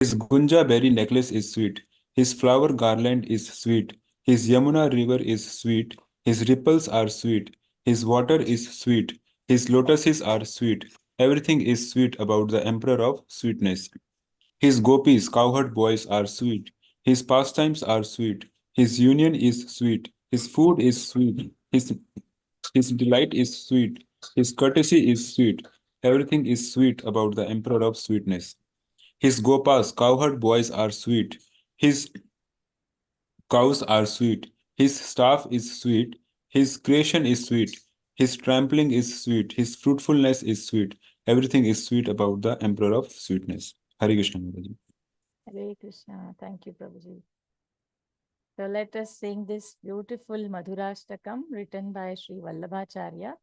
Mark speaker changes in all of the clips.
Speaker 1: His Gunja berry necklace is sweet. His flower garland is sweet. His Yamuna river is sweet. His ripples are sweet. His water is sweet. His lotuses are sweet. Everything is sweet about the Emperor of Sweetness. His gopis, cowherd boys, are sweet. His pastimes are sweet. His union is sweet. His food is sweet. His delight is sweet. His courtesy is sweet. Everything is sweet about the Emperor of Sweetness. His gopas, cowherd boys, are sweet. His cows are sweet. His staff is sweet. His creation is sweet. His trampling is sweet. His fruitfulness is sweet. Everything is sweet about the Emperor of Sweetness. Hare Krishna. Mataji.
Speaker 2: Hare Krishna. Thank you, Prabhuji. So let us sing this beautiful Madhurashtakam written by Sri Vallabhacharya.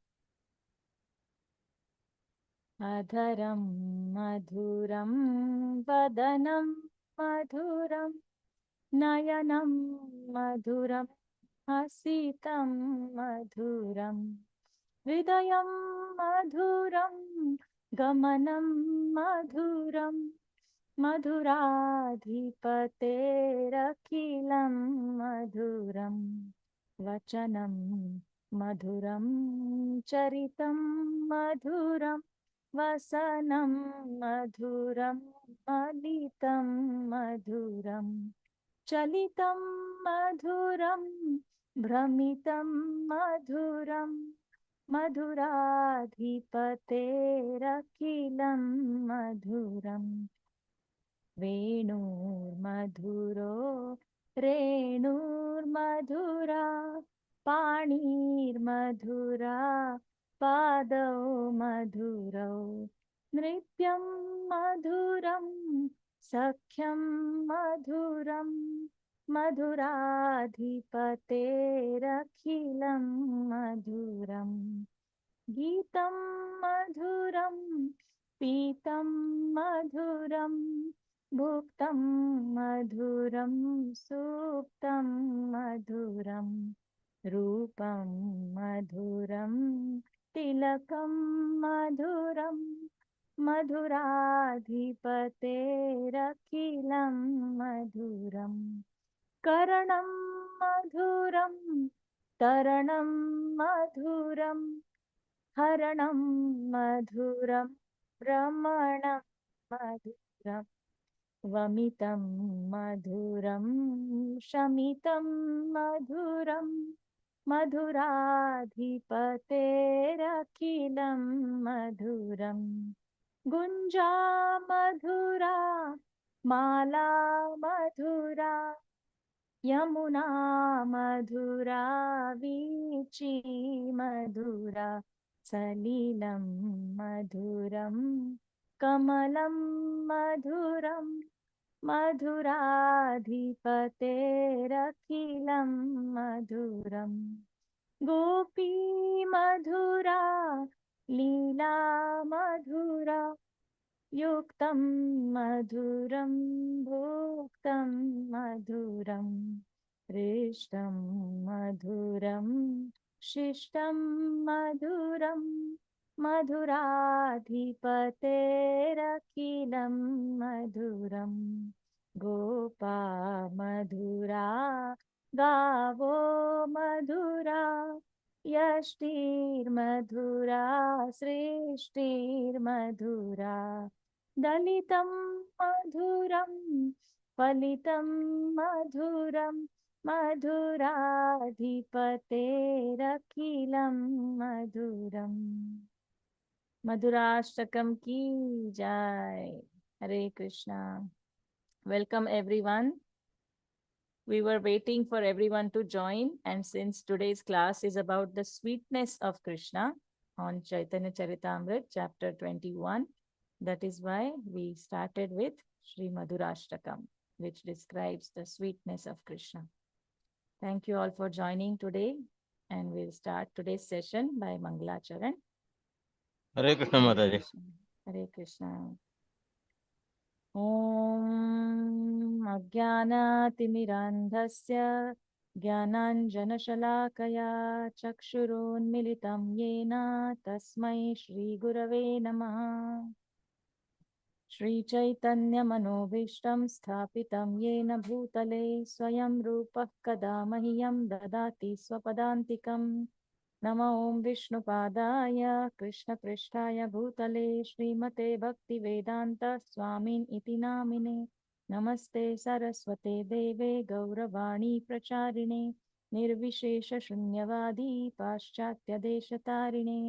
Speaker 2: Adharam madhuram vadanam madhuram nayanam madhuram hasitam madhuram hridayam madhuram gamanam madhuram madhuradhipaterakhilam madhuram vachanam madhuram charitam madhuram vasanam madhuram malitam madhuram chalitam madhuram भ्रमितं मधुरं मधुराधिपतेरखिलं मधुरम् वेणुर्मधुरो रेणुर्मधुरा पाणिर्मधुरा पादौ मधुरौ नृत्यं मधुरं सख्यं मधुरं मधुराधिपतेरखिलं मधुरम् गीतं मधुरं पीतं मधुरं भुक्तं मधुरं सूक्तं मधुरं रूपं मधुरं तिलकं मधुरं मधुराधिपतेरखिलं मधुरम् करणं मधुरं तरणं मधुरं हरणं मधुरं भ्रमणं मधुरं वमितं मधुरं शमितं मधुरं मधुराधिपतेरखिलं मधुरं गुञ्जा मधुरा माला मधुरा यमुना मधुरा वीची मधुरा सलिलं मधुरं कमलं मधुरं मधुराधिपतेरखिलं मधुरं गोपी मधुरा लीला मधुरा युक्तं मधुरं भुक्तं मधुरं हृष्टं मधुरं शिष्टं मधुरं मधुराधिपतेरखिलं मधुरं गोपा मधुरा गावो मधुरा यष्टिर्मधुरा सृष्टिर्मधुरा दलितं मधुरं फलितं मधुरं मधुराधिपतेरखिलं मधुरम् मधुराष्टकम की जय Hare Krishna welcome everyone. We were waiting for everyone to join, and since today's class is about the sweetness of Krishna on Chaitanya Charitamrita, chapter 21, that is why we started with Sri Madhurashtakam, which describes the sweetness of Krishna. Thank you all for joining today, and we'll start today's session by Mangalacharan.
Speaker 3: Hare Krishna
Speaker 2: Hare
Speaker 3: माता जी।
Speaker 2: Krishna. Hare Krishna. ॐ अज्ञानातिमिरान्धस्य ज्ञानाञ्जनशलाकया चक्षुरोन्मिलितं येन तस्मै श्रीगुरवे नमः। श्रीचैतन्यमनोभीष्टं स्थापितं येन भूतले स्वयं रूपः कदा मह्यं ददाति स्वपदान्तिकं। नमो ॐ विष्णुपादाय कृष्णपृष्ठाय भूतले श्रीमते भक्तिवेदान्त स्वामिन् इति नामिने। नमस्ते सरस्वते देवे गौरवाणी प्रचारिणे निर्विशेषशून्यवादी पाश्चात्यदेशतारिणे।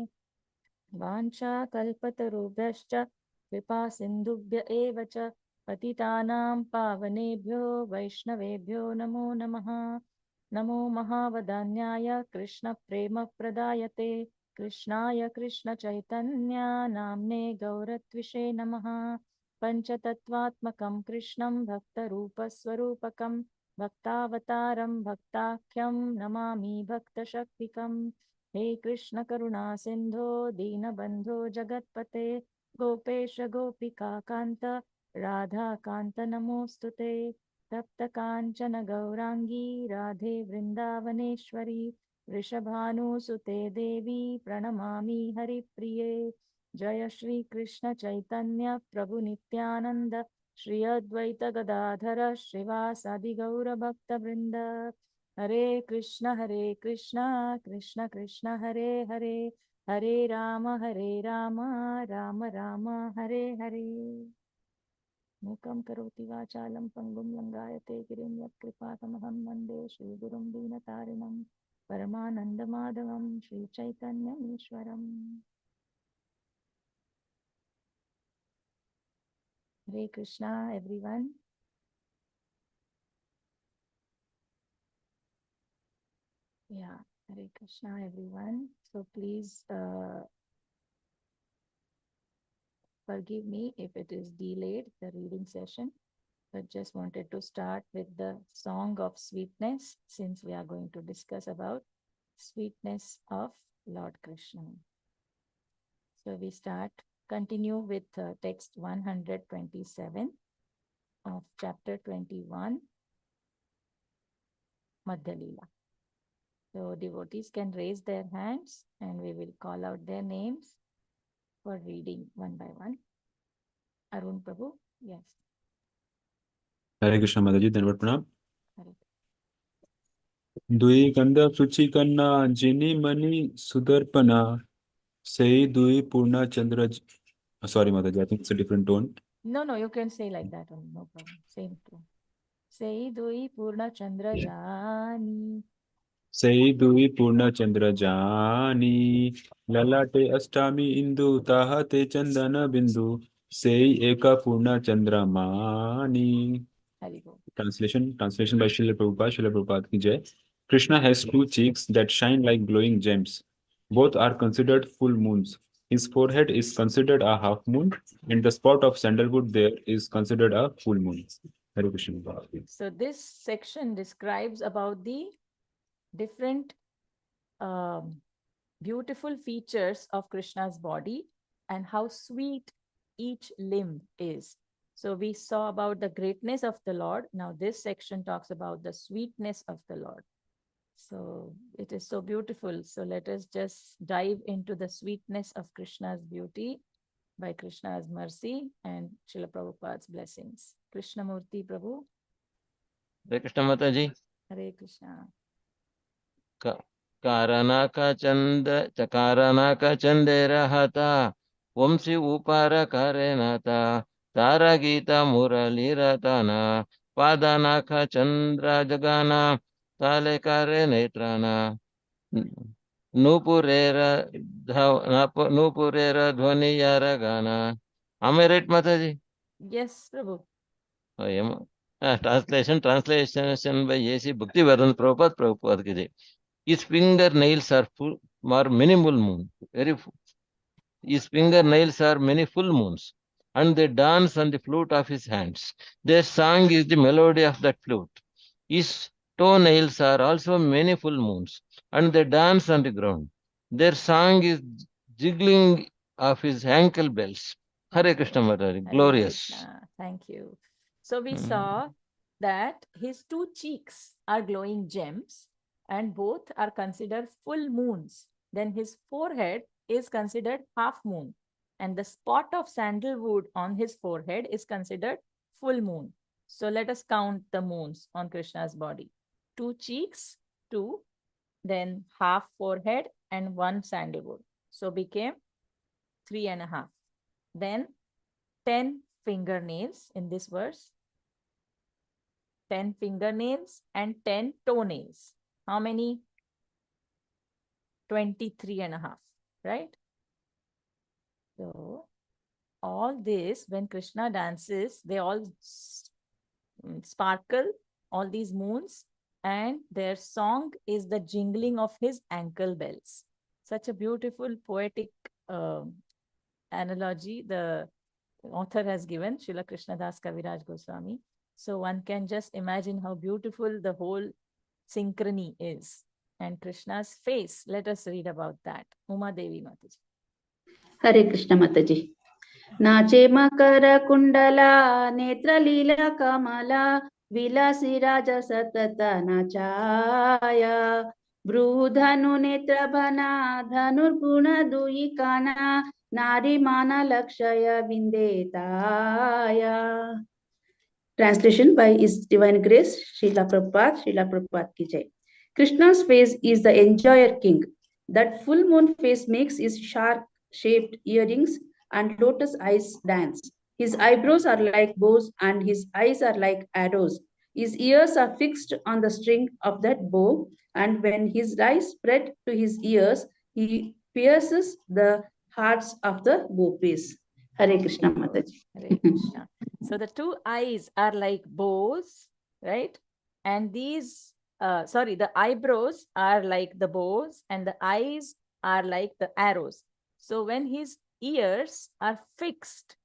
Speaker 2: वाञ्छाकल्पतरुभ्यश्च कृपासिन्धुभ्य एव च पतितानां पावनेभ्यो वैष्णवेभ्यो नमो नमः। नमो महावदान्याय कृष्णप्रेमप्रदायते कृष्णाय कृष्णचैतन्या नाम्ने गौरत्विषे नमः। पञ्चतत्त्वात्मकं कृष्णं भक्तरूपस्वरूपकं भक्तावतारं भक्ताख्यं नमामि भक्तशक्तिकम्। हे कृष्ण करुणा सिन्धो दीनबन्धो जगत्पते गोपेश गोपिका कान्त राधा कान्त नमोऽस्तुते। तप्त काञ्चन गौराङ्गी राधे वृन्दावनेश्वरी वृषभानुसुते देवी प्रणमामि हरिप्रिये। जय श्री कृष्ण चैतन्य प्रभु नित्यानन्द श्री अद्वैत गदाधर श्रीवासादि गौरभक्तवृन्द। हरे कृष्ण कृष्ण कृष्ण हरे हरे हरे राम राम राम हरे हरे। मूकं करोति वाचालं पङ्गुं लङ्घयते गिरिं यत्कृपातमहं वन्दे श्रीगुरुं दीनतारिणं परमानन्दमाधवं श्रीचैतन्यमीश्वरम्। Hare Krishna everyone. Yeah, Hare Krishna everyone. So please forgive me if it is delayed, the reading session, but just wanted to start with the song of sweetness since we are going to discuss about sweetness of Lord Krishna. So we continue with text 127 of chapter 21, Madhya Lila. So devotees can raise their hands and we will call out their names for reading one by one. Arun Prabhu, yes.
Speaker 1: Hare Krishna Mataji, Dandavat Pranam.
Speaker 2: Hare.
Speaker 1: Dui Kanda Suchi Kanna Jini Mani Sudarpana Sei Dui Purna Chandra. Sorry, Mataji, I think it's a different tone.
Speaker 2: No, you can say like that only, no problem. Same too. Sei Dui Purna Chandra Jani.
Speaker 1: Sei Dui Purna Chandra Jani Lalate Astami Indu Tahate Chandana Bindu Sei Eka Purna Chandra Mani.
Speaker 2: Haribo.
Speaker 1: Translation by Srila Prabhupada ki jai. Krishna has two cheeks that shine like glowing gems. Both are considered full moons. His forehead is considered a half moon, and the spot of sandalwood there is considered a full moon. Hare Krishna.
Speaker 2: So this section describes about the different beautiful features of Krishna's body and how sweet each limb is. So we saw about the greatness of the Lord. Now this section talks about the sweetness of the Lord. So it is so beautiful. So let us just dive into the sweetness of Krishna's beauty by Krishna's mercy and Srila Prabhupada's blessings. Krishnamurti Prabhu.
Speaker 3: Hare Krishna Mataji.
Speaker 2: Hare Krishna.
Speaker 3: कारणक चंदेरहता वंशी उपार करेनता तारगीता मुरलीरतना पादनाख चंद्र जगाना ताले करे नेत्राना नूपुरेर ध्वनि यार गाना. Am I right, Mataji?
Speaker 2: Yes, Prabhu.
Speaker 3: Translation by A.C. Bhaktivedanta Prabhupada ki jai. His fingernails are minimal moon. His fingernails are many full moons, and they dance on the flute of his hands. Their song is the melody of that flute. His toenails are also many full moons, and they dance on the ground. Their song is jiggling of his ankle bells. Hare Krishna Mataji,
Speaker 2: Hare
Speaker 3: glorious.
Speaker 2: Krishna. Thank you. So we
Speaker 3: Mm.
Speaker 2: saw that his two cheeks are glowing gems and both are considered full moons. Then his forehead is considered half moon and the spot of sandalwood on his forehead is considered full moon. So let us count the moons on Krishna's body. 2 cheeks, 2, then half forehead and 1 sandalwood. So became 3.5. Then 10 fingernails in this verse, 10 fingernails and 10 toenails. How many? 23.5, right? So all this, when Krishna dances, they all sparkle, all these moons, and their song is the jingling of his ankle bells. Such a beautiful poetic analogy the author has given, Srila Krishnadas Kaviraj Goswami. So one can just imagine how beautiful the whole synchrony is. And Krishna's face, let us read about that. Uma Devi Mataji.
Speaker 4: Hare Krishna Mataji. नाचे मकर कुंडला नेत्र लीला कमला विलासी राजा सतत नाचाया बृहधनु नेत्र बना धनुर्गुण दुई काना नारी माना Lakshay विंदेताया. Translation by His Divine Grace, Srila Prabhupada ki jai. Krishna's face is the enjoyer king. That full moon face makes his sharp-shaped earrings and lotus eyes dance. His eyebrows are like bows and his eyes are like arrows. His ears are fixed on the string of that bow, and when his eyes spread to his ears, he pierces the hearts of the gopis. Hare Krishna Mataji.
Speaker 2: Hare Krishna. So the 2 eyes are like bows, right? And these, the eyebrows are like the bows and the eyes are like the arrows. So when his ears are fixed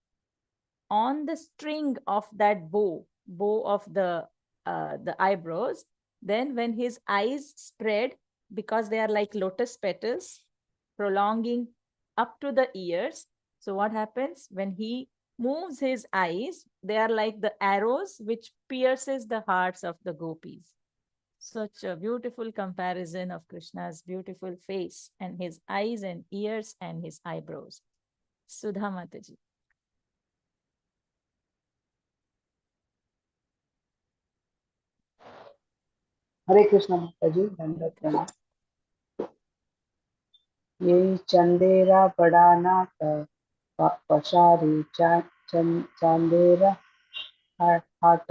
Speaker 2: on the string of that bow of the eyebrows, then when his eyes spread, because they are like lotus petals, prolonging up to the ears. So what happens when he moves his eyes? They are like the arrows which pierces the hearts of the gopis. Such a beautiful comparison of Krishna's beautiful face and his eyes and ears and his eyebrows. Sudha Mataji.
Speaker 5: हरे कृष्ण माताजी, दंडवत प्रणाम। ये चंदेरा बड़ा नाथ पशारी चंदेरा हाट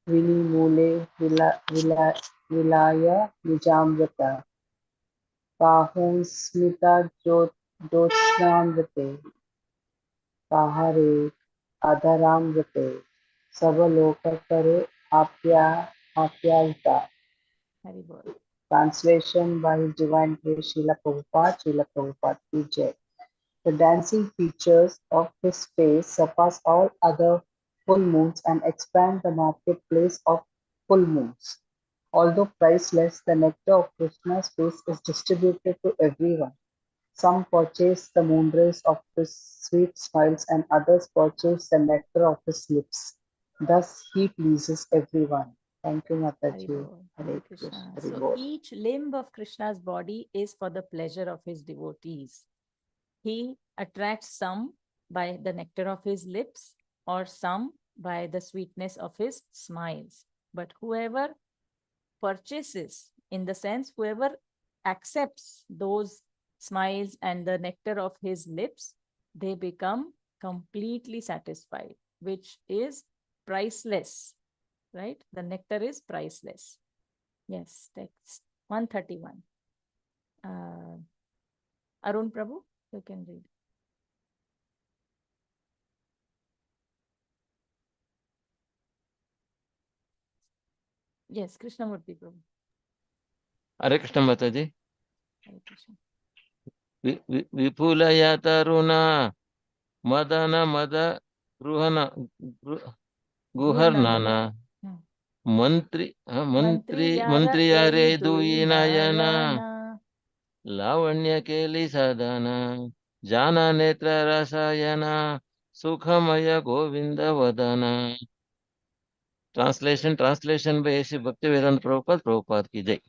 Speaker 5: विनी मूले विलाय निजामृत काहुं स्मिता ज्योत्स्नामृते काहरे अधरामृते सब लोक करे आप्यायिता. Translation by His Divine Grace Srila Prabhupada ki jai. The dancing features of his face surpass all other full moons and expand the marketplace of full moons. Although priceless, the nectar of Krishna's face is distributed to everyone. Some purchase the moon rays of his sweet smiles and others purchase the nectar of his lips. Thus he pleases everyone. Thank you, Mataji.
Speaker 2: Hare Krishna. So each limb of Krishna's body is for the pleasure of his devotees. He attracts some by the nectar of his lips or some by the sweetness of his smiles. But whoever purchases, in the sense, whoever accepts those smiles and the nectar of his lips, they become completely satisfied, which is priceless. Right? The nectar is priceless. Yes, text 131. Arun Prabhu, you can read. Yes, Krishnamurti Prabhu.
Speaker 3: Hare Krishna Mataji.
Speaker 2: Hare Krishna.
Speaker 3: Vipulaya Taruna Madana Mada Gruhana Guharnana Mantriyare Duinayana Lavanya Keli Sadana Jana Netra Rasayana Sukhamaya Govinda Vadana. Translation by A.C. Bhaktivedanta Prabhupada ki jai.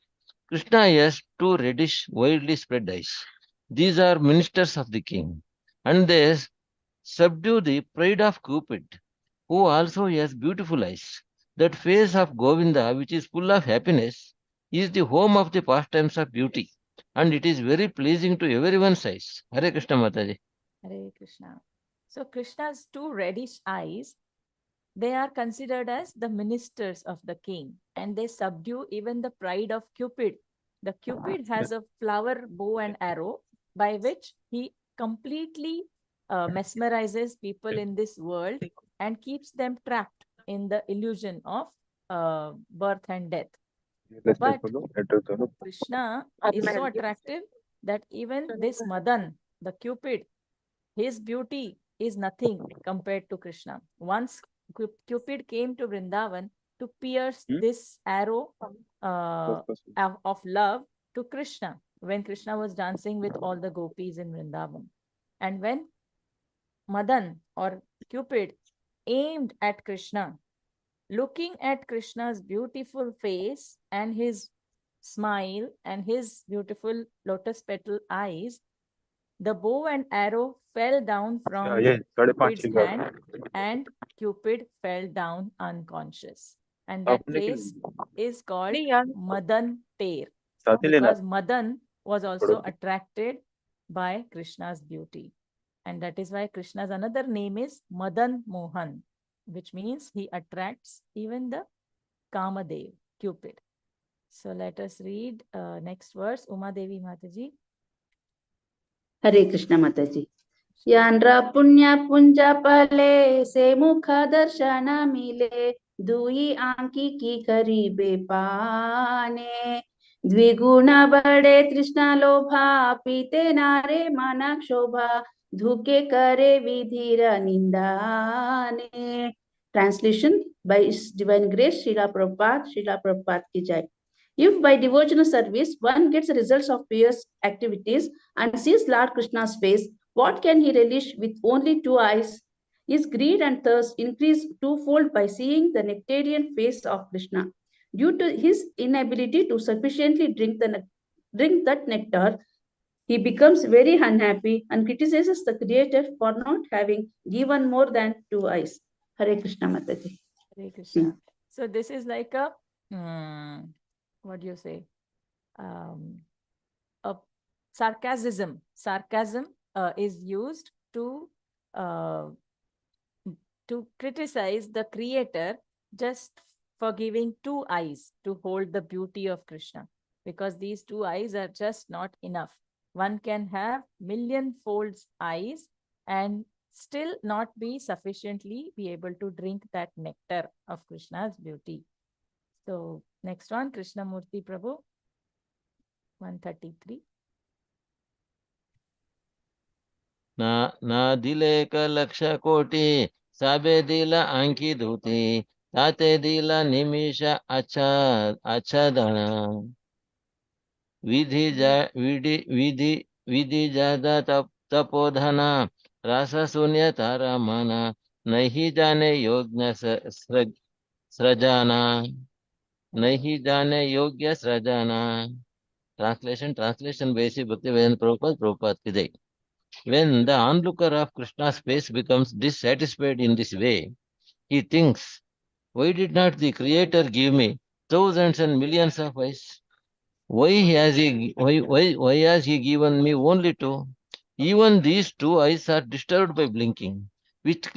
Speaker 3: Krishna has 2 reddish, widely spread eyes. These are ministers of the king. and they subdue the pride of Cupid, who also has beautiful eyes. That face of Govinda, which is full of happiness, is the home of the pastimes of beauty, and it is very pleasing to everyone's eyes. Hare Krishna Mataji.
Speaker 2: Hare Krishna. So Krishna's two reddish eyes, they are considered as the ministers of the king, and they subdue even the pride of Cupid. The Cupid has a flower, bow, and arrow by which he completely mesmerizes people in this world and keeps them trapped in the illusion of birth and death. But Krishna is so attractive that even this Madan, the Cupid, his beauty is nothing compared to Krishna. Once Cupid came to Vrindavan to pierce this arrow of love to Krishna when Krishna was dancing with all the gopis in Vrindavan. And when Madan or Cupid aimed at Krishna, looking at Krishna's beautiful face and his smile and his beautiful lotus petal eyes, the bow and arrow fell down from Cupid's hand, and Cupid fell down unconscious. And that place is called Madan Ter, because Madan was also attracted by Krishna's beauty. And that is why Krishna's another name is Madan Mohan, which means he attracts even the Kamadev, Cupid. So let us read next verse. Uma Devi Mataji.
Speaker 4: Hare Krishna Mataji. Yandra punya punja pale se mukha darshana mile dui aanki ki karibe paane द्विगुना बड़े तृष्णा लोभा पीते नारे माना क्षोभा धुके करे विधिर निंदाने. Translation by His Divine Grace Srila Prabhupada ki jai. If by devotional service one gets the results of pious activities and sees Lord Krishna's face, what can he relish with only two eyes? His greed and thirst increase twofold by seeing the nectarian face of Krishna. Due to his inability to sufficiently drink that nectar, he becomes very unhappy and criticizes the Creator for not having given more than two eyes. Hare Krishna Mataji.
Speaker 2: Hare Krishna. So this is like a what do you say? A sarcasm. Sarcasm is used to criticize the Creator just for giving two eyes to hold the beauty of Krishna, because these two eyes are just not enough. One can have million folds eyes and still not be sufficiently be able to drink that nectar of Krishna's beauty. So next one, Krishnamurti Prabhu, 133.
Speaker 3: Na dile ka laksha koti sabe dila anki dhuti tate dila nimisha acha dana vidhi jada tapodhana rasa sunya taramana nahi jane yogna srajana nahi jane yogya srajana. Translation by Sri Bhaktivedanta Prabhupada ki jai. When the onlooker of Krishna's face becomes dissatisfied in this way, he thinks, why did not the Creator give me thousands and millions of eyes? Why has he given me only two? Even these two eyes are disturbed by blinking, which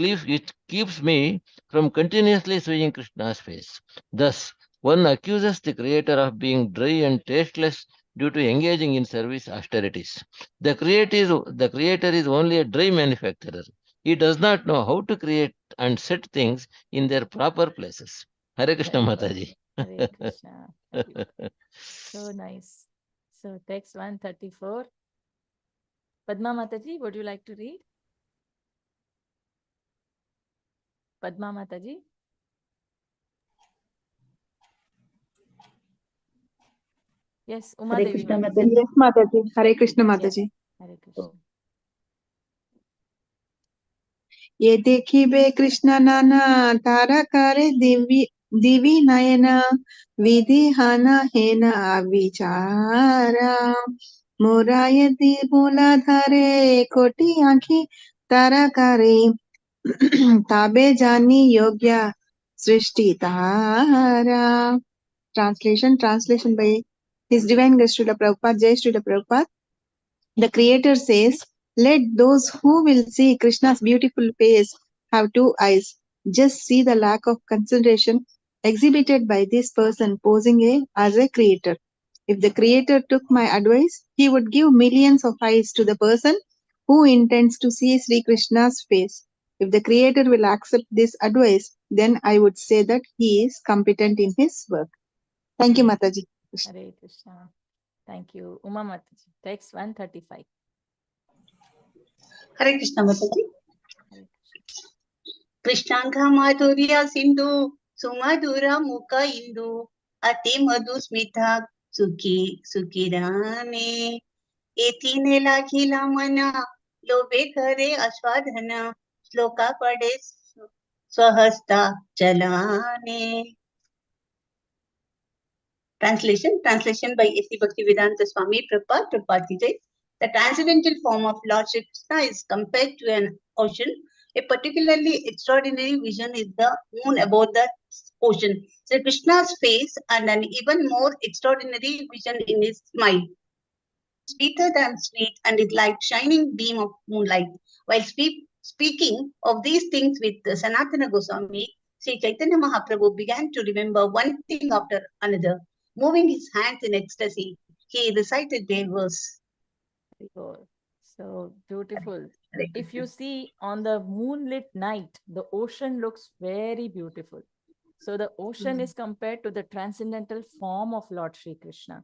Speaker 3: keeps me from continuously seeing Krishna's face. Thus, one accuses the Creator of being dry and tasteless due to engaging in service austerities. The Creator is only a dry manufacturer. He does not know how to create and set things in their proper places. Hare Krishna Mataji.
Speaker 2: Hare Krishna. So nice. So text 134. Padma Mataji, would you like to read? Padma Mataji. Yes, Uma
Speaker 4: Hare
Speaker 2: Devi
Speaker 4: Krishna
Speaker 2: Mataji.
Speaker 4: Mataji.
Speaker 6: Yes, Mataji. Hare Krishna Mataji.
Speaker 2: Yes. Hare Krishna.
Speaker 6: ये देखिबे कृष्ण नाना तारा करे दिवी नयन विधि हाना हेना विचारा मोरायती मूलाधारे कोटि आँखी ताराकारे ताबे जानी योग्य सृष्टि तारा. Translation by His Divine Grace Srila Prabhupada. Jai Srila Prabhupada. The Creator says, let those who will see Krishna's beautiful face have two eyes. Just see the lack of consideration exhibited by this person posing as a creator. If the Creator took my advice, he would give millions of eyes to the person who intends to see Sri Krishna's face. If the Creator will accept this advice, then I would say that he is competent in his work. Thank you, Mataji.
Speaker 2: Hare Krishna. Thank you. Uma Mataji. Text 135.
Speaker 4: Hare Krishna Mataji.
Speaker 2: Hare Krishna.
Speaker 4: Krishnanga Madhurya Sindhu Sumadura Mukha Indu Ati Madhu Smita Sukhi Sukirane Etine Lakhila Mana Lobe Kare Ashwadhana Shloka Pade Swahasta Chalane. Translation by A.C. Bhaktivedanta Swami Prabhupada, Prabhupada Ki Jai. The transcendental form of Lord Shri Krishna is compared to an ocean. A particularly extraordinary vision is the moon above the ocean. Sri Krishna's face and an even more extraordinary vision in his smile. Sweeter than sweet and is like shining beam of moonlight. While speaking of these things with Sanatana Goswami, Sri Chaitanya Mahaprabhu began to remember one thing after another. Moving his hands in ecstasy, he recited their verse.
Speaker 2: Very good. So beautiful. If you see on the moonlit night, the ocean looks very beautiful. So the ocean is compared to the transcendental form of Lord Shri Krishna.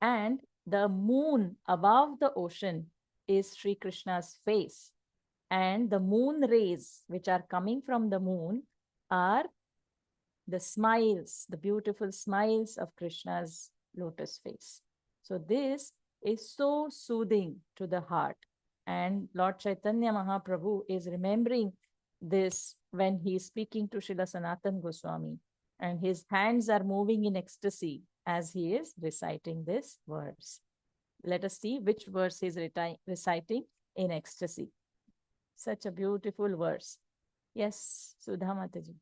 Speaker 2: And the moon above the ocean is Shri Krishna's face. And the moon rays, which are coming from the moon, are the smiles, the beautiful smiles of Krishna's lotus face. So this is so soothing to the heart. And Lord Chaitanya Mahaprabhu is remembering this when he is speaking to Srila Sanatana Goswami. And his hands are moving in ecstasy as he is reciting this verse. Let us see which verse he is reciting in ecstasy. Such a beautiful verse. Yes, Sudha Mataji.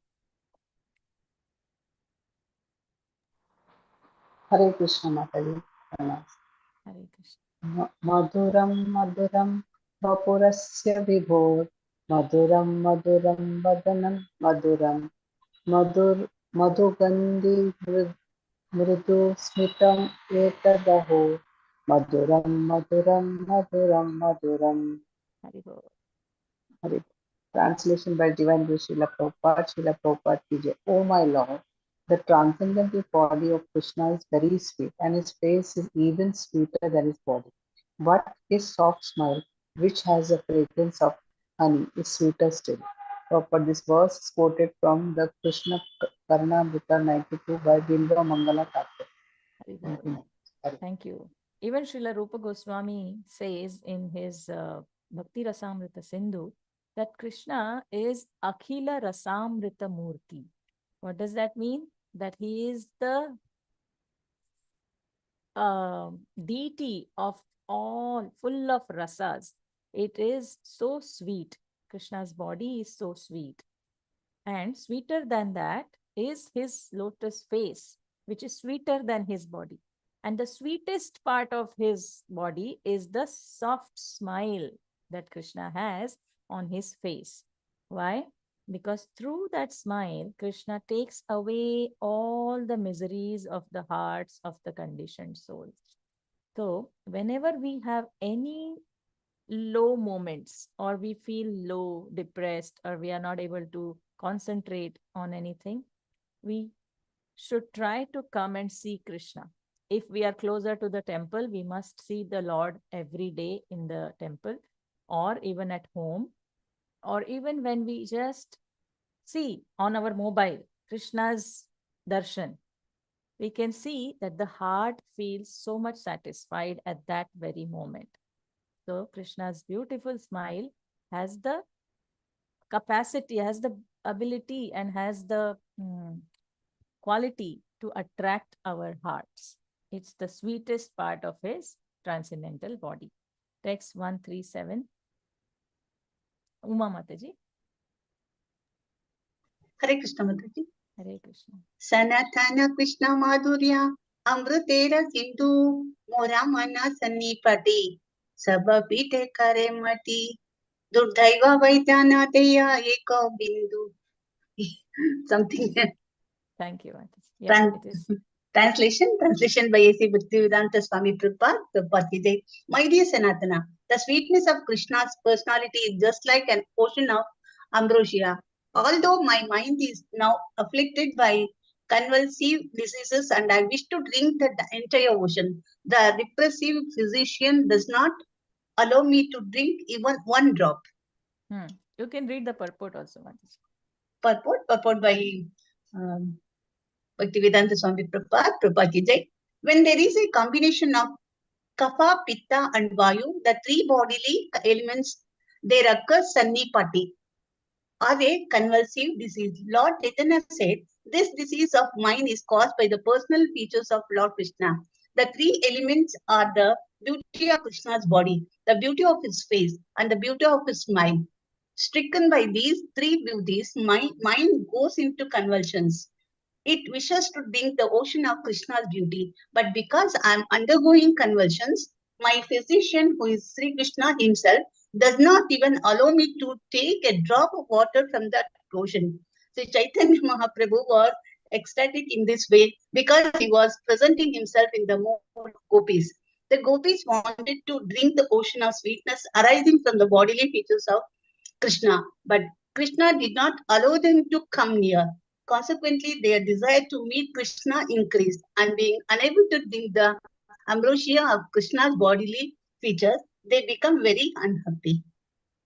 Speaker 5: Hare Krishna Mataji.
Speaker 2: Hare Krishna.
Speaker 5: Madhuram Madhuram Vapurasya Vibhor Madhuram Madhuram Vadanam Madhuram Madhugandhi Mridu Smitam Etadaho Madhuram Madhuram Madhuram Madhuram. Hare. Translation by Divine Grace Srila Prabhupada, Srila Prabhupada Ki Jai. Oh my Lord, the transcendental body of Krishna is very sweet, and his face is even sweeter than his body. But his soft smile, which has the fragrance of honey, is sweeter still. Prabhupada, this verse is quoted from the Krishna Karnamrita 92 by Bilva Mangala Thakur.
Speaker 2: Thank you. Even Srila Rupa Goswami says in his Bhakti Rasamrita Sindhu that Krishna is Akhila Rasamrita Murti. What does that mean? That he is the deity of all, full of rasas. It is so sweet. Krishna's body is so sweet. And sweeter than that is his lotus face, which is sweeter than his body. And the sweetest part of his body is the soft smile that Krishna has on his face. Why? Because through that smile, Krishna takes away all the miseries of the hearts of the conditioned souls. So, whenever we have any low moments, or we feel low, depressed, or we are not able to concentrate on anything, we should try to come and see Krishna. If we are closer to the temple, we must see the Lord every day in the temple, or even at home, or even when we just see on our mobile Krishna's darshan, we can see that the heart feels so much satisfied at that very moment. So Krishna's beautiful smile has the capacity, has the ability, and has the quality to attract our hearts. It's the sweetest part of his transcendental body. Text 137. Uma Mataji.
Speaker 4: Hare Krishna Mataji.
Speaker 2: Hare Krishna.
Speaker 4: Sanatana Krishna Madhurya Amrutera Sindhu Mora Mana Sannipati Sabapite Karemati Durdaiva Vaidyanataya Eka Bindu. Something.
Speaker 2: Thank you, Mataji. Yeah, it is.
Speaker 4: Translation by A.C. Bhaktivedanta Swami Prabhupada, Prabhupada ki jai. My dear Sanatana, the sweetness of Krishna's personality is just like an ocean of ambrosia. Although my mind is now afflicted by convulsive diseases and I wish to drink the entire ocean, the repressive physician does not allow me to drink even one drop.
Speaker 2: You can read the purport also, Mataji.
Speaker 4: Purport by Bhaktivedanta Swami Prabhupada, Prabhupada ki jai. When there is a combination of Kapha, Pitta and Vayu, the three bodily elements, there occurs Sannipati or a convulsive disease. Lord Chaitanya said, this disease of mine is caused by the personal features of Lord Krishna. The three elements are the beauty of Krishna's body, the beauty of his face, and the beauty of his mind. Stricken by these three beauties, my mind goes into convulsions. It wishes to drink the ocean of Krishna's beauty, but because I am undergoing convulsions, my physician, who is Sri Krishna himself, does not even allow me to take a drop of water from that ocean. Sri Chaitanya Mahaprabhu was ecstatic in this way because he was presenting himself in the mode of gopis. The gopis wanted to drink the ocean of sweetness arising from the bodily features of Krishna, but Krishna did not allow them to come near. Consequently, their desire to meet Krishna increased, and being unable to drink the ambrosia of Krishna's bodily features, they become very unhappy.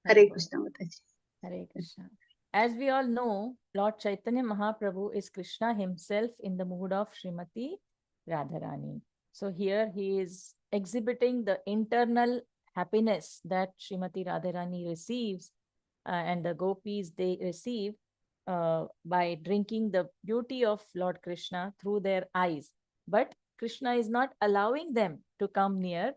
Speaker 4: Hare Krishna Mataji.
Speaker 2: Hare Krishna. As we all know, Lord Chaitanya Mahaprabhu is Krishna himself in the mood of Srimati Radharani. So here he is exhibiting the internal happiness that Srimati Radharani receives and the gopis they receive by drinking the beauty of Lord Krishna through their eyes. But Krishna is not allowing them to come near,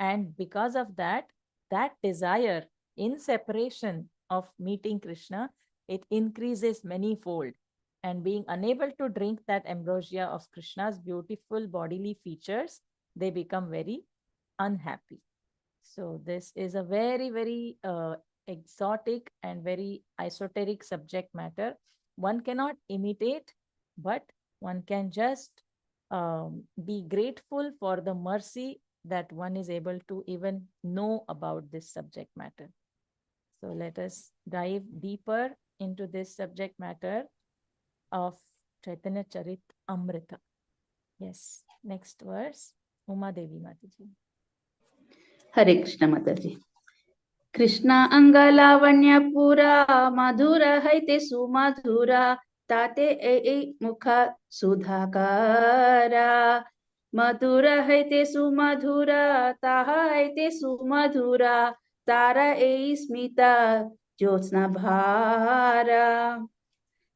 Speaker 2: and because of that, that desire in separation of meeting Krishna, it increases manyfold. And being unable to drink that ambrosia of Krishna's beautiful bodily features, they become very unhappy. So this is a very, very exotic and very esoteric subject matter. One cannot imitate, but one can just be grateful for the mercy that one is able to even know about this subject matter. So let us dive deeper into this subject matter of Chaitanya Charit Amrita. Yes, next verse, Uma Devi Mataji.
Speaker 4: Hare Krishna Mataji. Krishna Angalavanya Pura Madhura Haite Sumadhura Tate E Mukha Sudhakara Madhura Haite Sumadhura Taha Haite Sumadhura Tara E Smita Jyotsna Bhara.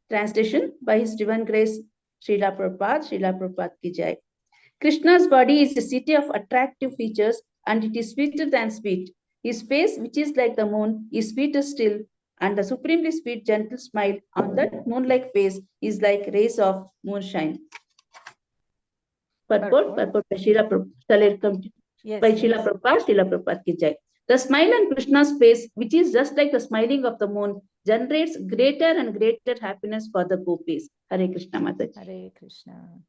Speaker 4: Translation by His Divine Grace Srila Prabhupada ki jai. Krishna's body is a city of attractive features and it is sweeter than sweet. His face, which is like the moon, is sweeter still, and the supremely sweet, gentle smile on that moon-like face is like rays of moonshine. Purport by Srila Prabhupada ki jai. The smile on Krishna's face, which is just like the smiling of the moon, generates greater and greater happiness for the gopis. Hare Krishna Mataji.
Speaker 2: Hare Krishna.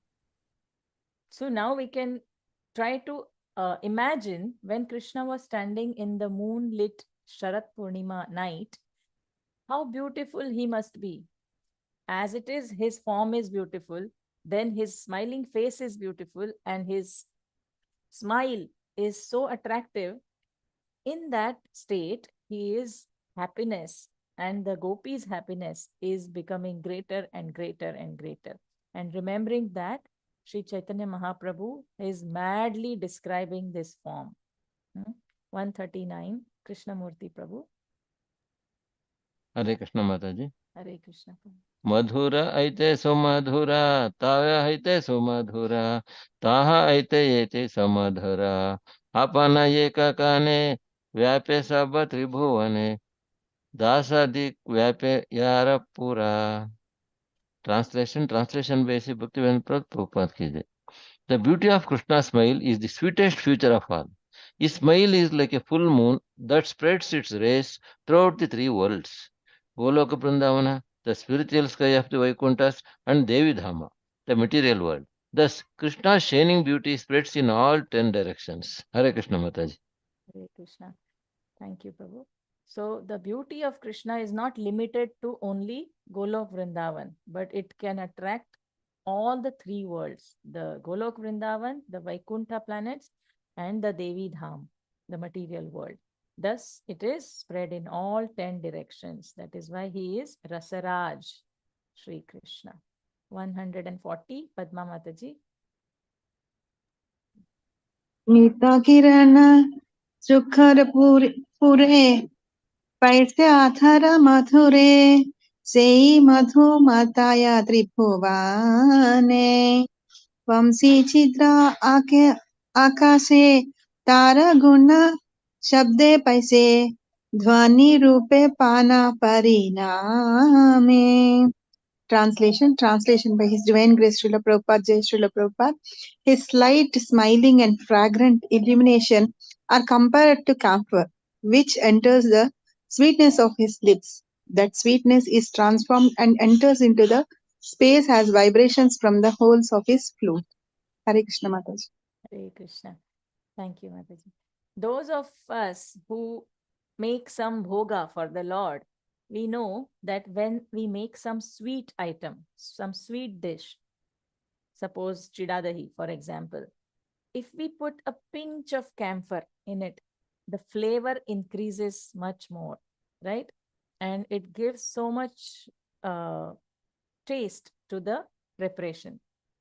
Speaker 2: So now we can try to imagine when Krishna was standing in the moonlit Sharat Purnima night, how beautiful he must be. As it is, his form is beautiful, then his smiling face is beautiful, and his smile is so attractive. In that state, his happiness and the gopis' happiness is becoming greater and greater and greater. And remembering that, Sri Chaitanya Mahaprabhu is madly describing this form. 139, Krishnamurti Prabhu.
Speaker 3: Hare Krishna Mataji.
Speaker 2: Hare Krishna Prabhu.
Speaker 3: Madhura aite sumadhura, tava aite sumadhura, taha aite yete samadhara, अपन एककाने व्यापे सब त्रिभुवने दासादिक व्यापे यार पूरा. Translation by Sri Bhaktivedanta Prabhupada ki jai. The beauty of Krishna's smile is the sweetest feature of all. His smile is like a full moon that spreads its rays throughout the three worlds. Goloka Vrindavana, the spiritual sky of the Vaikunthas, and Devi Dhama, the material world. Thus, Krishna's shining beauty spreads in all 10 directions. Hare Krishna Mataji.
Speaker 2: Hare Krishna. Thank you, Prabhu. So the beauty of Krishna is not limited to only Golok Vrindavan, but it can attract all the three worlds, the Golok Vrindavan, the Vaikuntha planets, and the Devi Dham, the material world. Thus, it is spread in all 10 directions. That is why he is Rasaraj, Sri Krishna. 140, Padma Mataji.
Speaker 6: Mita Kirana Sukhar Pure पैसे आधार मधुरे सेई मधु माताया त्रिभुवाने वंशी छिद्र आके आकाशे तारा गुण शब्दे पैसे ध्वनि रूपे पाना परिणामे. Translation by His Divine Grace Srila Prabhupada, Jai Srila Prabhupada. His slight, smiling and fragrant illumination are compared to camphor, which enters the sweetness of his lips. That sweetness is transformed and enters into the space as vibrations from the holes of his flute. Hare Krishna Mataji.
Speaker 2: Hare Krishna. Thank you, Mataji. Those of us who make some bhoga for the Lord, we know that when we make some sweet item, some sweet dish, suppose chidadahi, for example, if we put a pinch of camphor in it, the flavor increases much more, right? And it gives so much taste to the preparation.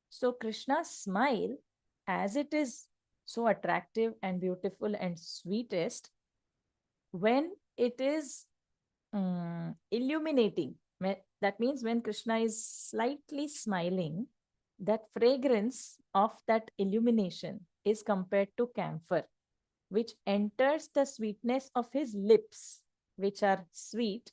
Speaker 2: So Krishna's smile, as it is so attractive and beautiful and sweetest, when it is illuminating, that means when Krishna is slightly smiling, that fragrance of that illumination is compared to camphor, which enters the sweetness of his lips, which are sweet,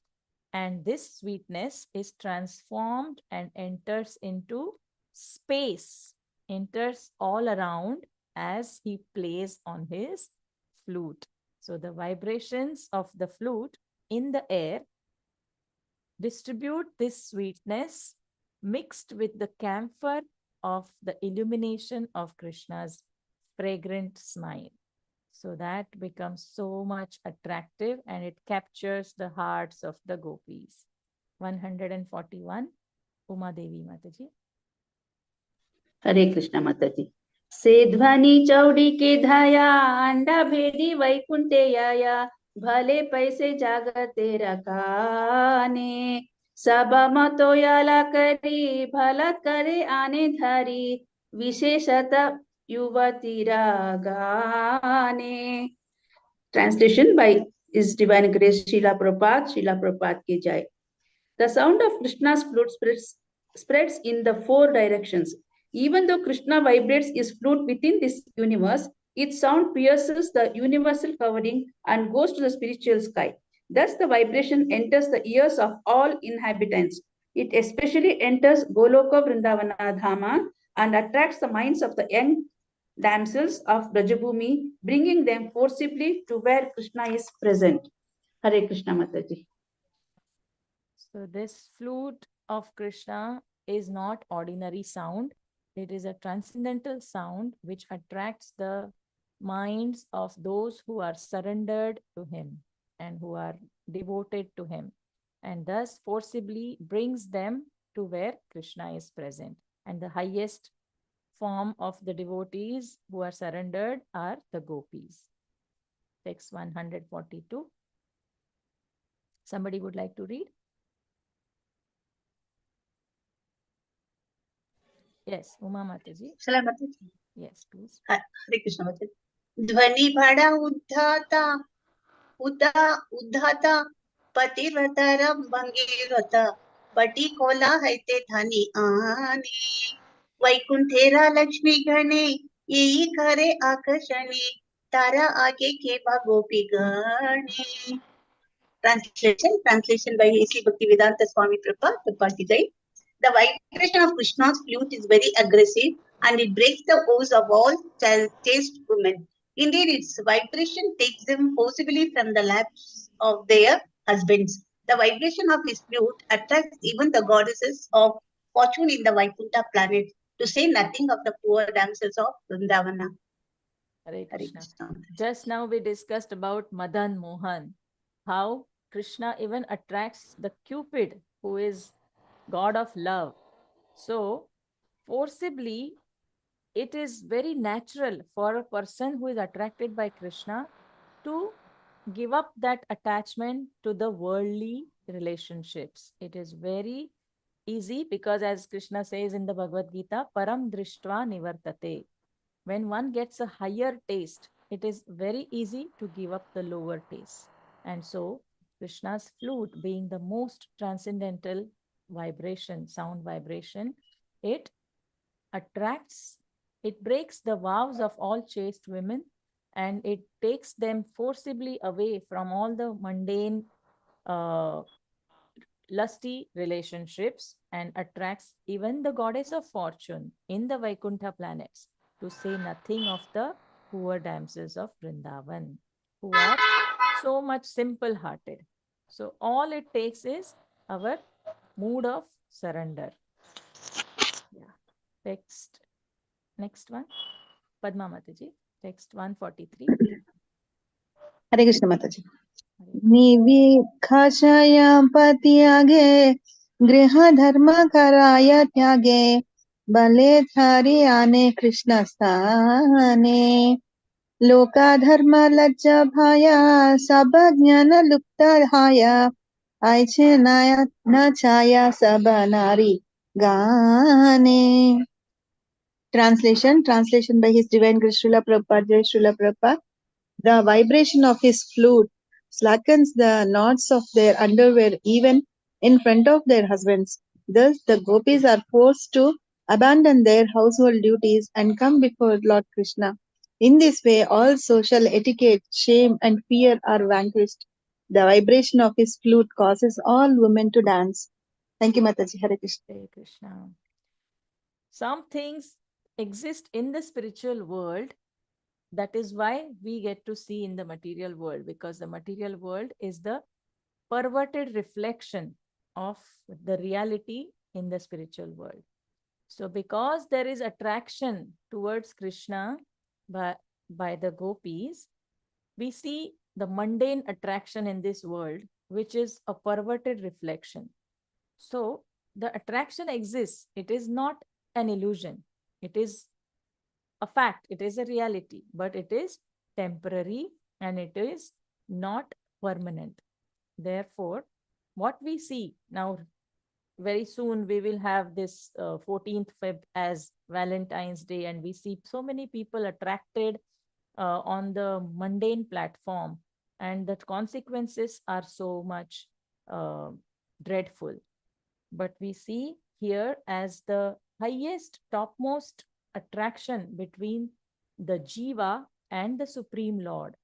Speaker 2: and this sweetness is transformed and enters into space, enters all around as he plays on his flute. So the vibrations of the flute in the air distribute this sweetness mixed with the camphor of the illumination of Krishna's fragrant smile. So that becomes so much attractive and it captures the hearts of the gopis. 141, Uma Devi Mataji.
Speaker 4: हरे कृष्ण माताजी. से ध्वनि चौड़ी के धाया अंडा भेदी वैकुंठे आया भले पैसे जागते रखाने सब मतोयाला करी भला करे आने धारी विशेषत युवती रागाने. Translation by His Divine Grace Srila Prabhupada ki jai. The sound of Krishna's flute spreads in the four directions. Even though Krishna vibrates his flute within this universe, its sound pierces the universal covering and goes to the spiritual sky. Thus, the vibration enters the ears of all inhabitants. It especially enters Goloka Vrindavana Dhama and attracts the minds of the young damsels of Brajabhumi, bringing them forcibly to where Krishna is present. Hare Krishna Mataji.
Speaker 2: So this flute of Krishna is not ordinary sound. It is a transcendental sound which attracts the minds of those who are surrendered to him and who are devoted to him, and thus forcibly brings them to where Krishna is present. And the highest form of the devotees who are surrendered are the gopis. Text 142. Somebody would like to read? Yes, Uma Mataji.
Speaker 6: Shall I Mataji?
Speaker 2: Yes, please.
Speaker 6: Hare Krishna Mataji. ध्वनि बड़ा उद्धाता पतिव्रतरम भंगीरथ पटी Cola है ते धनी आने वैकुंठेरा लक्ष्मी गणे यही करे आकर्षणी
Speaker 4: Tara aake keva gopi gane. Translation by A.C. Bhaktivedanta Swami Prabhupada Ki Jai. The vibration of Krishna's flute is very aggressive and it breaks the vows of all chaste women. Indeed, its vibration takes them forcibly from the laps of their husbands. The vibration of his flute attracts even the goddesses of fortune in the Vaikuntha planet, to say nothing of the poor damsels of Vrindavana.
Speaker 2: Hare
Speaker 4: Hare
Speaker 2: Krishna.
Speaker 4: Krishna.
Speaker 2: Just now we discussed about Madan Mohan, how Krishna even attracts the Cupid, who is god of love. So, forcibly, it is very natural for a person who is attracted by Krishna to give up that attachment to the worldly relationships. It is very easy because, as Krishna says in the Bhagavad Gita, Param Drishtva Nivartate. When one gets a higher taste, it is very easy to give up the lower taste. And so, Krishna's flute being the most transcendental vibration, sound vibration, it attracts, it breaks the vows of all chaste women and it takes them forcibly away from all the mundane, uh, lusty relationships and attracts even the goddess of fortune in the Vaikuntha planets, to say nothing of the poor damsels of Vrindavan, who are so much simple hearted. So, all it takes is our mood of surrender. Yeah. Next one. Padma Mataji, text 143.
Speaker 6: Hare Krishna Mataji.
Speaker 2: Hare
Speaker 6: निवीक्षायां पत्यागे गृहधर्म कराय त्यागे बले थारी आने कृष्णस्थाने लोकाधर्म लज्ज भय सब ज्ञान लुप्त हाय आइछे न छाया सब नारी गाने. Translation by His Divine Grace Srila Prabhupada. Jai Srila Prabhupada. The vibration of his flute slackens the knots of their underwear even in front of their husbands. Thus, the gopis are forced to abandon their household duties and come before Lord Krishna. In this way, all social etiquette, shame, and fear are vanquished. The vibration of his flute causes all women to dance. Thank you, Mataji. Hare Krishna.
Speaker 2: Hare Krishna. Some things exist in the spiritual world. That is why we get to see in the material world, because the material world is the perverted reflection of the reality in the spiritual world. So, because there is attraction towards Krishna by the gopis, we see the mundane attraction in this world, which is a perverted reflection. So, the attraction exists. It is not an illusion. It is a fact. It is a reality, but it is temporary and it is not permanent. Therefore, what we see now, very soon we will have this 14th Feb as Valentine's Day, and we see so many people attracted on the mundane platform, and the consequences are so much dreadful. But we see here as the highest, topmost attraction between the Jiva and the Supreme Lord,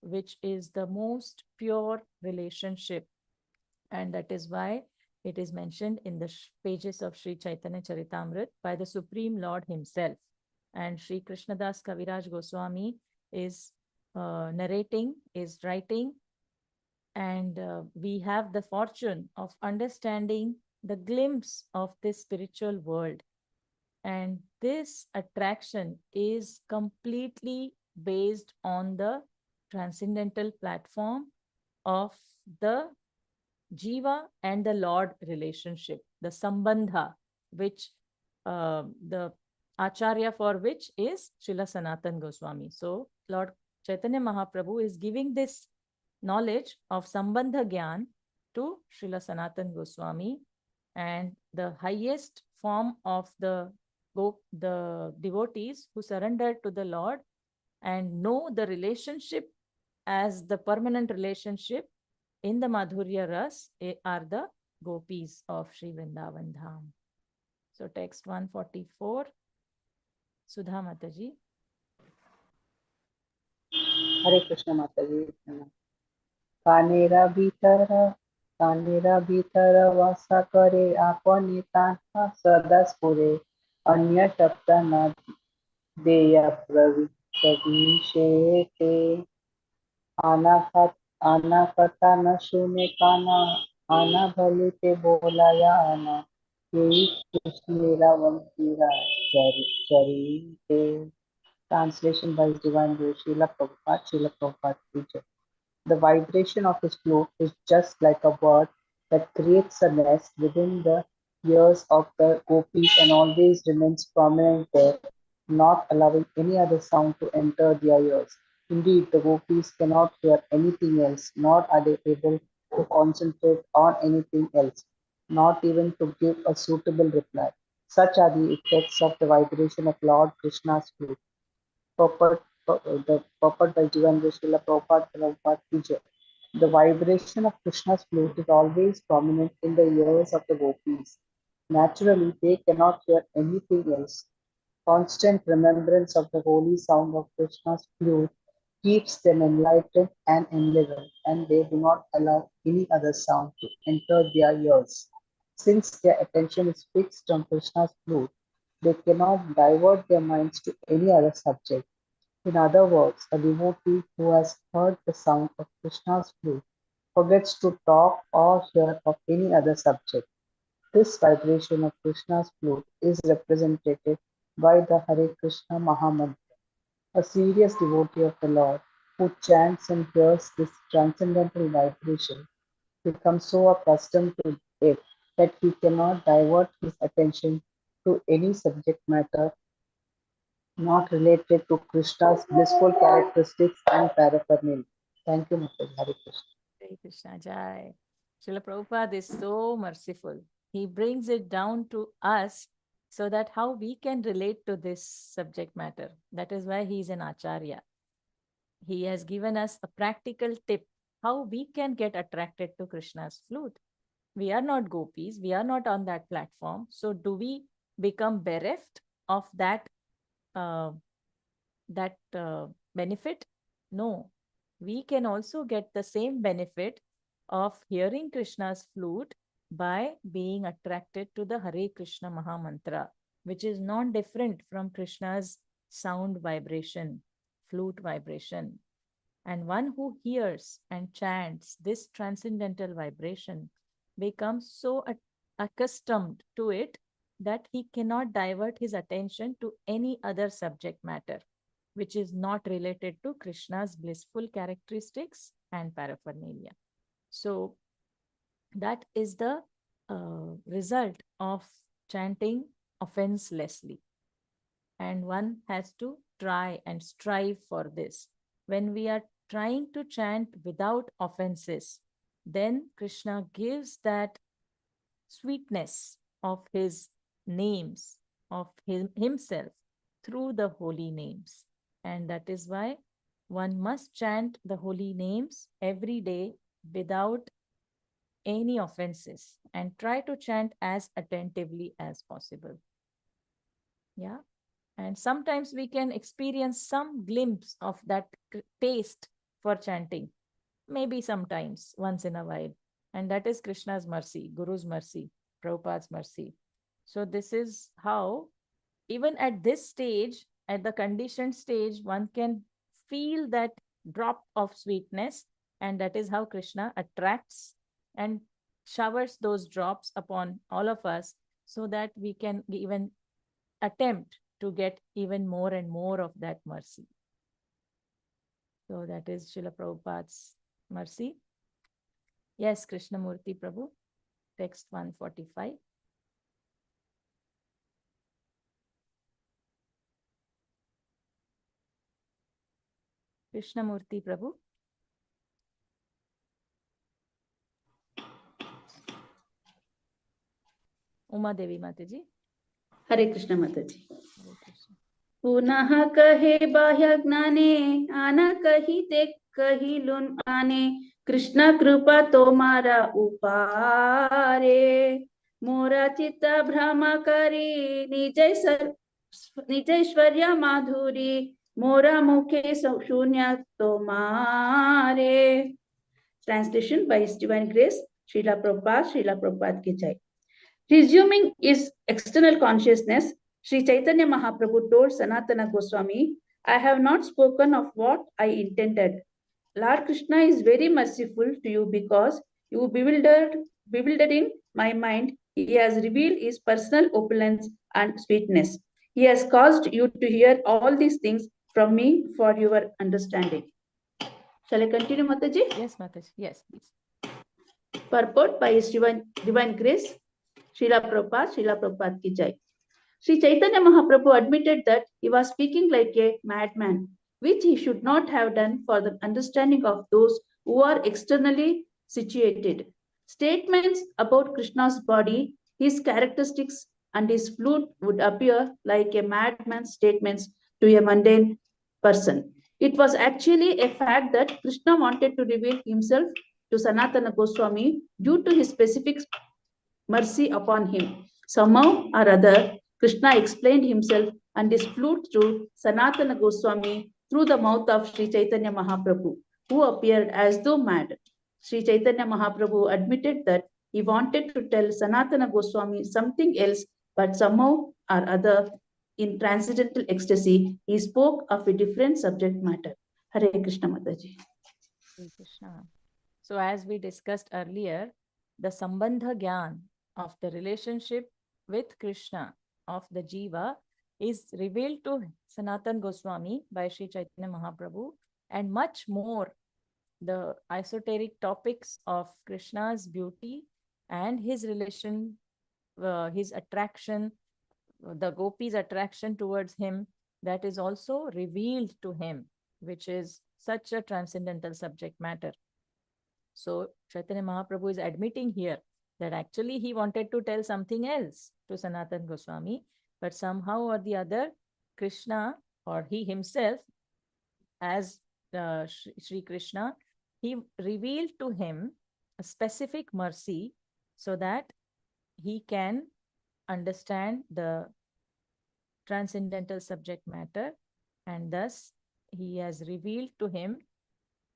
Speaker 2: which is the most pure relationship. And that is why it is mentioned in the pages of Sri Chaitanya Charitamrita by the Supreme Lord himself. And Sri Krishnadas Kaviraj Goswami is narrating, is writing, and we have the fortune of understanding the glimpse of this spiritual world. And this attraction is completely based on the transcendental platform of the Jiva and the Lord relationship, the Sambandha, which the Acharya for which is Srila Sanatan Goswami. So, Lord Chaitanya Mahaprabhu is giving this knowledge of Sambandha Gyan to Srila Sanatan Goswami, and the highest form of the devotees who surrender to the Lord and know the relationship as the permanent relationship in the Madhurya Ras are the gopis of Sri Vrindavan Dham. So text 144, Sudha Mataji.
Speaker 5: Hare Krishna Mataji. कानेरा भीतर वास करे आपने तान्हा सदा स्फुरे अन्य शब्द न देय प्रविशेते आना कथा न सुने काना आना भले ते बोलाया आना यही कृष्ण मेरा वंशीरा चरिते Translation by His Divine Grace Srila Prabhupada teacher. The vibration of his flute is just like a bird that creates a nest within the ears of the gopis and always remains prominent there, not allowing any other sound to enter their ears. Indeed, the gopis cannot hear anything else, nor are they able to concentrate on anything else, not even to give a suitable reply. Such are the effects of the vibration of Lord Krishna's flute. The purport by Jivan Srila Prabhupada teacher. The vibration of Krishna's flute is always prominent in the ears of the gopis. Naturally, they cannot hear anything else. Constant remembrance of the holy sound of Krishna's flute keeps them enlightened and enlivened, and they do not allow any other sound to enter their ears. Since their attention is fixed on Krishna's flute, they cannot divert their minds to any other subject. In other words, a devotee who has heard the sound of Krishna's flute forgets to talk or hear of any other subject. This vibration of Krishna's flute is represented by the Hare Krishna Mahamantra. A serious devotee of the Lord who chants and hears this transcendental vibration becomes so accustomed to it that he cannot divert his attention to any subject matter not related to Krishna's blissful characteristics and paraphernalia. Thank you, Mr. Hare Krishna.
Speaker 2: Hare Krishna Jai. Srila Prabhupada is so merciful. He brings it down to us so that how we can relate to this subject matter. That is why he is an Acharya. He has given us a practical tip how we can get attracted to Krishna's flute. We are not gopis, we are not on that platform. So do we become bereft of that uh, benefit? No, we can also get the same benefit of hearing Krishna's flute by being attracted to the Hare Krishna Mahamantra, which is non different from Krishna's sound vibration, flute vibration. And one who hears and chants this transcendental vibration becomes so accustomed to it that he cannot divert his attention to any other subject matter which is not related to Krishna's blissful characteristics and paraphernalia. So that is the result of chanting offenselessly. And one has to try and strive for this. When we are trying to chant without offenses, then Krishna gives that sweetness of his names, of himself through the holy names. And that is why one must chant the holy names every day without any offenses and try to chant as attentively as possible. Yeah. And sometimes we can experience some glimpse of that taste for chanting, maybe sometimes, once in a while. And that is Krishna's mercy, Guru's mercy, Prabhupada's mercy. So this is how, even at this stage, at the conditioned stage, one can feel that drop of sweetness. And that is how Krishna attracts and showers those drops upon all of us so that we can even attempt to get even more and more of that mercy. So that is Srila Prabhupada's mercy. Yes, Krishnamurti Prabhu, text 145. Krishnamurti Prabhu. Uma Devi Mataji.
Speaker 4: Hare Krishna Mataji.
Speaker 2: Hare Krishna.
Speaker 4: पुनः कहे बाह्य ज्ञाने आना कही ते कही Lun आने कृष्ण कृपा तोमारा उपारे मोरा चित्त भ्रम करी निजैश्वर्य माधुरी Mora mukhe shunya tomare. Translation by His Divine Grace, Srila Prabhupada ki jai. Resuming his external consciousness, Sri Chaitanya Mahaprabhu told Sanatana Goswami, I have not spoken of what I intended. Lord Krishna is very merciful to you because you bewildered in my mind. He has revealed his personal opulence and sweetness. He has caused you to hear all these things from me for your understanding. Shall I continue, Mataji?
Speaker 2: Yes, Mataji. Yes, please.
Speaker 4: Purport by His Divine Grace, Srila Prabhupada ki jai. Sri Chaitanya Mahaprabhu admitted that he was speaking like a madman, which he should not have done for the understanding of those who are externally situated. Statements about Krishna's body, his characteristics, and his flute would appear like a madman's statements to a mundane person. It was actually a fact that Krishna wanted to reveal himself to Sanatana Goswami due to his specific mercy upon him. Somehow or other, Krishna explained himself and his flute to Sanatana Goswami through the mouth of Sri Chaitanya Mahaprabhu, who appeared as though mad. Sri Chaitanya Mahaprabhu admitted that he wanted to tell Sanatana Goswami something else, but somehow or other, in transcendental ecstasy, he spoke of a different subject matter. Hare Krishna Mataji.
Speaker 2: Hare Krishna. So as we discussed earlier, the Sambandha Gyan of the relationship with Krishna of the Jiva is revealed to Sanatan Goswami by Sri Chaitanya Mahaprabhu, and much more the esoteric topics of Krishna's beauty and his relation, his attraction, the gopis' attraction towards him, that is also revealed to him, which is such a transcendental subject matter. So Chaitanya Mahaprabhu is admitting here that actually he wanted to tell something else to Sanatan Goswami, but somehow or the other, Krishna or he himself, as Sri Krishna, he revealed to him a specific mercy so that he can understand the transcendental subject matter, and thus he has revealed to him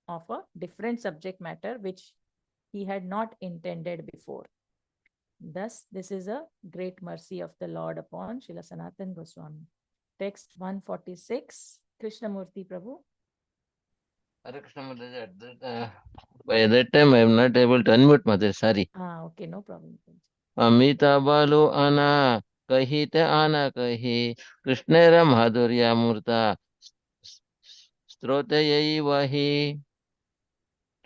Speaker 2: of a different subject matter which he had not intended before. Thus, this is a great mercy of the Lord upon Srila Sanatan Goswami. Text 146, Krishnamurti Prabhu.
Speaker 3: Hare Krishna Mataji, by that time I am not able to unmute Mataji, sorry.
Speaker 2: Okay, no problem.
Speaker 3: Amita बालो आना कही ते आना कही कृष्णेर माधुर्य मूर्ता स्त्रोत यही वही.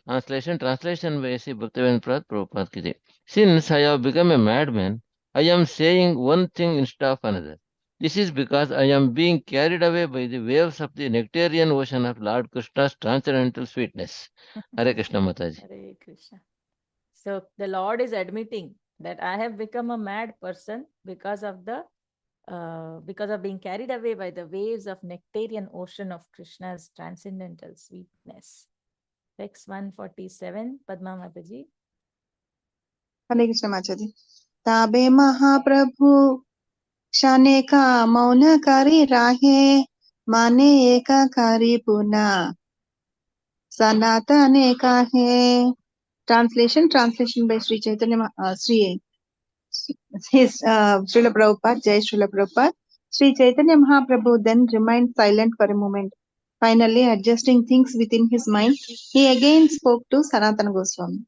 Speaker 3: Translation by C. Bhaktivinoda Prabhupada ki jai. Since I have become a madman, I am saying one thing instead of another. This is because I am being carried away by the waves of the nectarian ocean of Lord Krishna's transcendental sweetness. Hare Krishna Mataji.
Speaker 2: Hare Krishna. So the Lord is admitting that I have become a mad person because of being carried away by the waves of nectarian ocean of Krishna's transcendental sweetness. Text 147, Padma Mataji.
Speaker 6: Hare Krishna Mataji. Tabe Mahaprabhu क्षणे का मौन करी राहे माने एकाकारी पुना सनातने काहे. Translation by Sri Chaitanya Srila Prabhupada, Jai Srila Prabhupada. Sri Chaitanya Mahaprabhu then remained silent for a moment. Finally, adjusting things within his mind, he again spoke to Sanatana Goswami.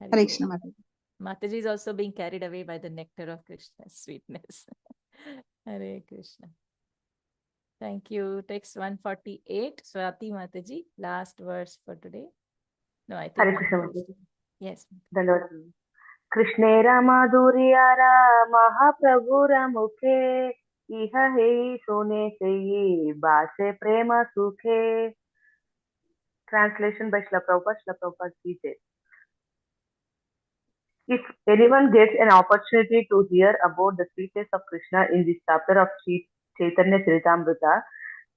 Speaker 6: Hare Krishna Mataji.
Speaker 2: Mataji is also being carried away by the nectar of Krishna's sweetness. Hare Krishna. Thank you. Text 148, Swati Mataji, last verse for today. No, I think.
Speaker 7: Hare Krishna Mataji.
Speaker 2: Yes.
Speaker 7: कृष्णेरा माधुर्यारा महाप्रभुरा मुखे इह हे सोने से ये बासे प्रेम सुखे. Translation by Srila Prabhupada ki jai. If anyone gets an opportunity to hear about the sweetness of Krishna in this chapter of Chaitanya Charitamrita,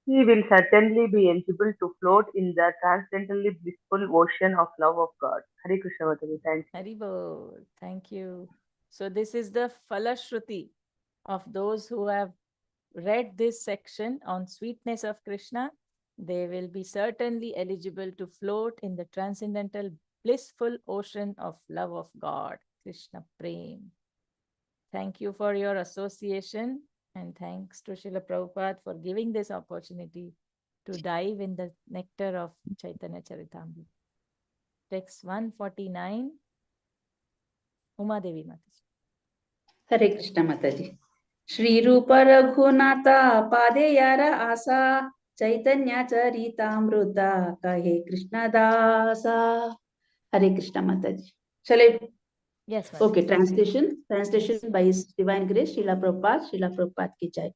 Speaker 7: he will certainly be eligible to float in the transcendentally blissful ocean of love of God. Hare Krishna Mataji. Thank you.
Speaker 2: Haribol. Thank you. So this is the Falashruti of those who have read this section on sweetness of Krishna, they will be certainly eligible to float in the transcendental blissful ocean of love of God, Krishna Prem. Thank you for your association, and thanks to Srila Prabhupada for giving this opportunity to dive in the nectar of Chaitanya Charitamrita. Text 149, Uma Devi Mataji.
Speaker 4: हरे कृष्ण माता जी। श्री रूप रघुनाथ पादे यार आशा चैतन्य चरितामृता कहे कृष्ण दासा। हरे कृष्ण माता जी। Shall I?
Speaker 2: Yes,
Speaker 4: Okay,
Speaker 2: Mataji.
Speaker 4: translation by His Divine Grace, Srila Prabhupada ki jai.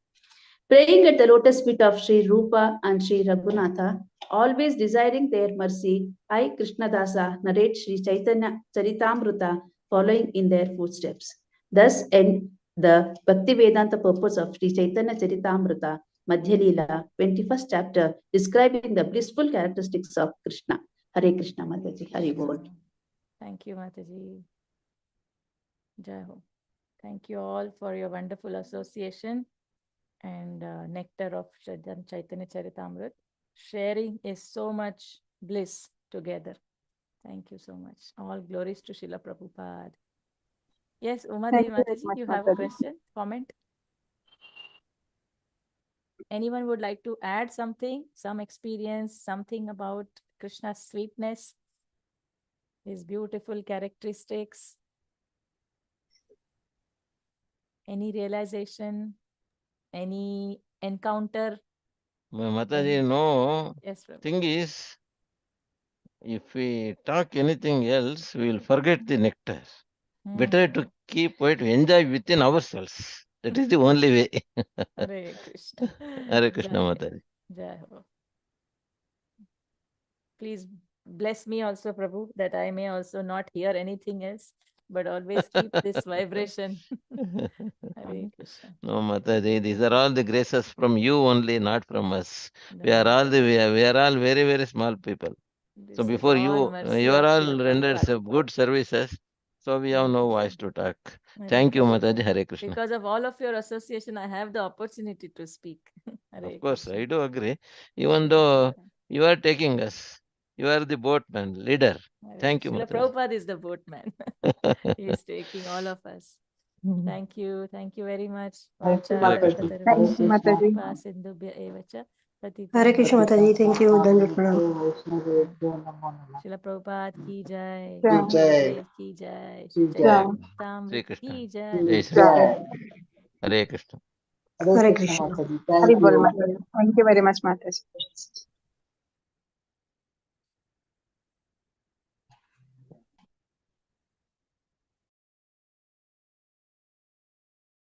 Speaker 4: Praying at the lotus feet of Sri Rupa and Sri Raghunatha, always desiring their mercy, I, Krishnadasa, narrate Sri Chaitanya Charitamrita, following in their footsteps. Thus end the Bhakti Vedanta purpose of Sri Chaitanya Charitamrita, Madhya Lila, 21st chapter, describing the blissful characteristics of Krishna. Hare Krishna Mataji, Hare Bol.
Speaker 2: Thank you, Mataji. Jai Ho. Thank you all for your wonderful association and nectar of Chaitanya Charitamrita. Sharing is so much bliss together. Thank you so much. All glories to Srila Prabhupada. Yes, Uma
Speaker 6: Thank
Speaker 2: Devi
Speaker 6: you very
Speaker 2: Mataji,
Speaker 6: much,
Speaker 2: you have a
Speaker 6: Mataji.
Speaker 2: question, comment? Anyone would like to add something, some experience, something about Krishna's sweetness, his beautiful characteristics? Any realization, any encounter?
Speaker 3: Mataji, no.
Speaker 2: Yes, Prabhu.
Speaker 3: Thing is, if we talk anything else, we will forget the nectar. Better to keep quiet, enjoy within ourselves. That is the only way.
Speaker 2: Hare Krishna.
Speaker 3: Hare Krishna
Speaker 2: Jai.
Speaker 3: Mataji.
Speaker 2: Jai Ho. Please bless me also, Prabhu, that I may also not hear anything else, but always keep this vibration. Hare Krishna.
Speaker 3: No, Mataji, these are all the graces from you only, not from us. We are
Speaker 2: No,
Speaker 3: all
Speaker 2: Prabhu.
Speaker 3: we are all very, very small people. So
Speaker 2: This is
Speaker 3: before
Speaker 2: all
Speaker 3: you,
Speaker 2: mercy
Speaker 3: you are
Speaker 2: of
Speaker 3: all
Speaker 2: Srila
Speaker 3: rendered
Speaker 2: Prabhupada.
Speaker 3: good services. So we have
Speaker 2: Hare
Speaker 3: no
Speaker 2: Krishna.
Speaker 3: voice to talk.
Speaker 2: Hare
Speaker 3: Thank you,
Speaker 2: Krishna.
Speaker 3: Mataji. Hare Krishna.
Speaker 2: Because of all of your association, I have the opportunity to speak. Hare
Speaker 3: Of course,
Speaker 2: Krishna.
Speaker 3: I do agree. Even
Speaker 2: Srila
Speaker 3: though
Speaker 2: Prabhupada.
Speaker 3: you are taking us, you are the boatman, leader.
Speaker 2: Hare
Speaker 3: Thank you,
Speaker 2: Srila
Speaker 3: Mataji.
Speaker 2: Prabhupada is the boatman. He is taking all of us. Thank you. Thank you very much.
Speaker 5: Hare
Speaker 3: Hare Krishna.
Speaker 5: Krishna. Hare
Speaker 6: Thank you,
Speaker 2: Vancha
Speaker 5: Krishna.
Speaker 6: Mataji.
Speaker 2: Sindhubhya evacha
Speaker 8: Hare
Speaker 2: patitanam
Speaker 8: Krishna Mataji, thank you. Dandavat pranam.
Speaker 5: Vaishnavebhyo namo namah.
Speaker 2: Srila Prabhupada ki jai,
Speaker 6: Jai.
Speaker 2: Shri
Speaker 5: Jai.
Speaker 2: Gurudev ki jai, Shri
Speaker 5: Jai.
Speaker 6: Jai.
Speaker 2: Chaitanya
Speaker 3: Sri
Speaker 2: Tamrit
Speaker 3: Krishna.
Speaker 2: ki jai.
Speaker 3: Jai Sri
Speaker 6: Jai.
Speaker 3: Krishna.
Speaker 5: Jai.
Speaker 3: Hare Krishna.
Speaker 5: Hare
Speaker 8: Hare
Speaker 5: Krishna
Speaker 8: Krishna.
Speaker 5: Mataji.
Speaker 6: Hare
Speaker 5: Thank
Speaker 6: Bol
Speaker 5: you.
Speaker 6: Mataji. Thank you very much, Mataji.